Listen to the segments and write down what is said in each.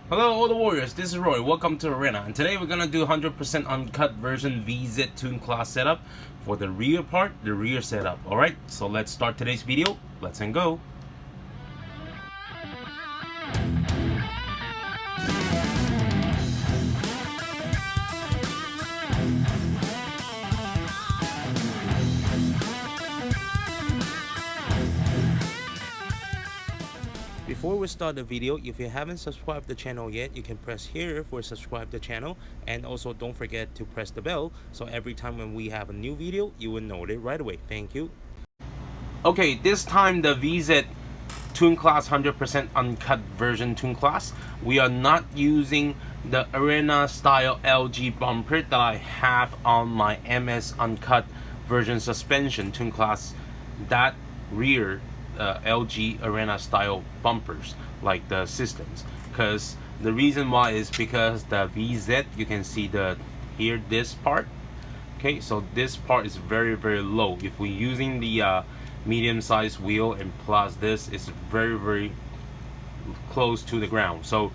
Hello all the warriors, this is Roy, welcome to Arena, and today we're gonna do 100% uncut version VZ Tune class setup for the rear part, the rear setup. Alright, so let's start today's video, let's go. Before we start the video, if you haven't subscribed the channel yet, you can press here for subscribe the channel, and also don't forget to press the bell so every time when we have a new video you will know it right away. Thank you. Okay, this time the VZ Tune class 100% uncut version Tune class, we are not using the Arena style LG bumper that I have on my MS uncut version suspension Tune class, that rear LG Arena style bumpers like the systems, because the reason why is because the VZ, you can see the here this part. Okay, so this part is very low. If we're using the medium sized wheel and plus this is very close to the ground, so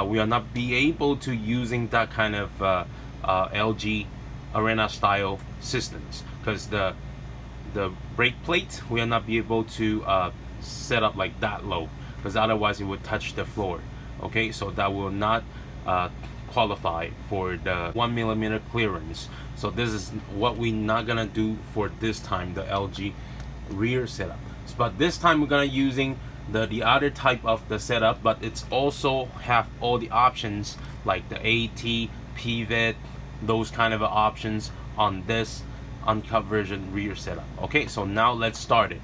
we are not be able to using that kind of LG Arena style systems, because the brake plate we are not be able to set up like that low, because otherwise it would touch the floor. Okay, so that will not qualify for the 1mm clearance. So this is what we're not gonna do for this time, the LG rear setup. But this time we're gonna using the other type of the setup, but it's also have all the options like the AT, pivot, those kind of options on this uncut version rear setup. Okay, so now let's start it.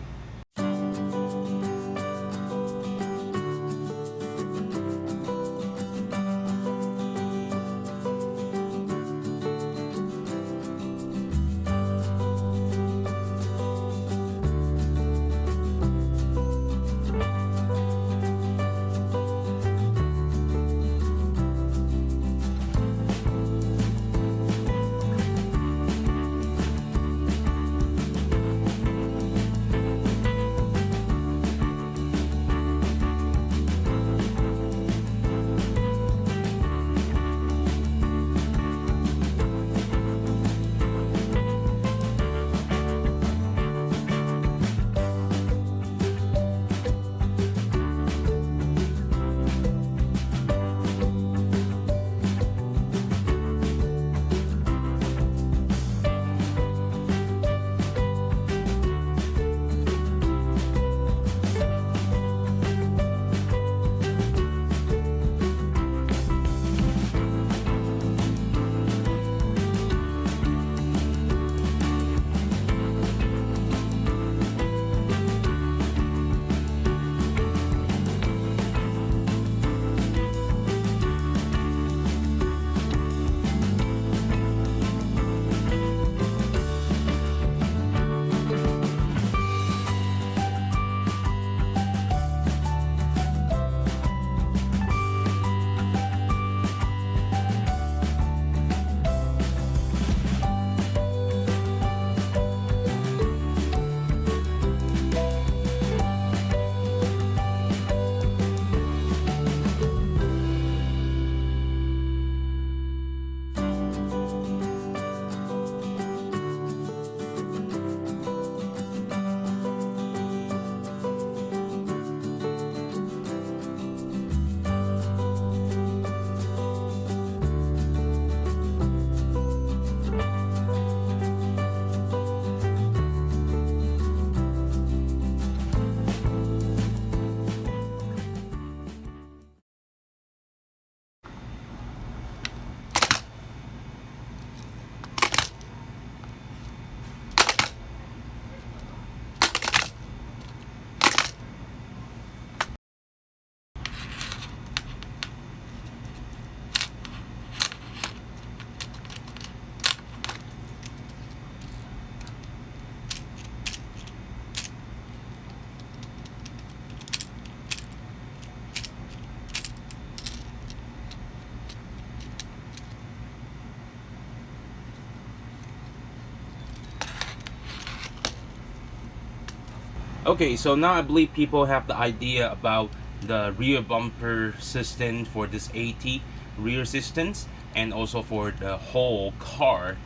Okay, so now I believe people have the idea about the rear bumper system for this AT rear systems, and also for the whole car,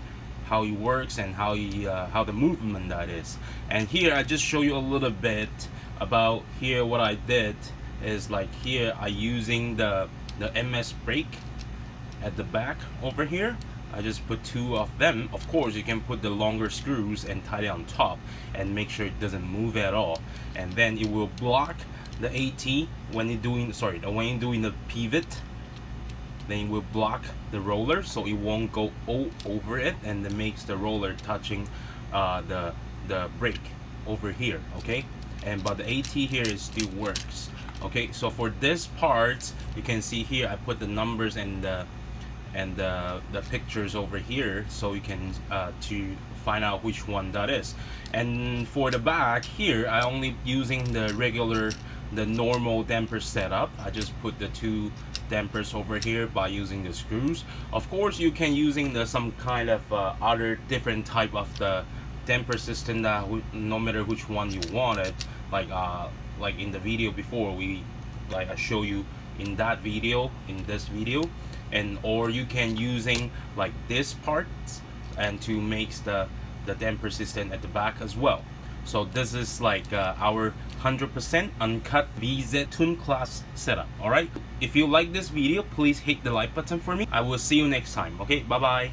how it works and how the movement that is. And here I just show you a little bit about here. What I did is, like, here I using the MS brake at the back over here. I just put 2 of them. Of course you can put the longer screws and tie it on top and make sure it doesn't move at all, and then it will block the AT when you're doing the pivot. Then it will block the roller so it won't go over it, and it makes the roller touching the brake over here. Okay, but the AT here is still works. Okay, so for this part you can see here I put the numbers and the pictures over here, so you can to find out which one that is. And for the back here, I only using the normal damper setup. I just put the 2 dampers over here by using the screws. Of course you can using some kind of other different type of the damper system, that no matter which one you wanted, like in the video before, I show you in that video, in this video. And or you can using like this part and to makes the damper system at the back as well. So this is like our 100% uncut VZ Tune class setup. All right, if you like this video, please hit the like button for me. I will see you next time. Okay, bye bye.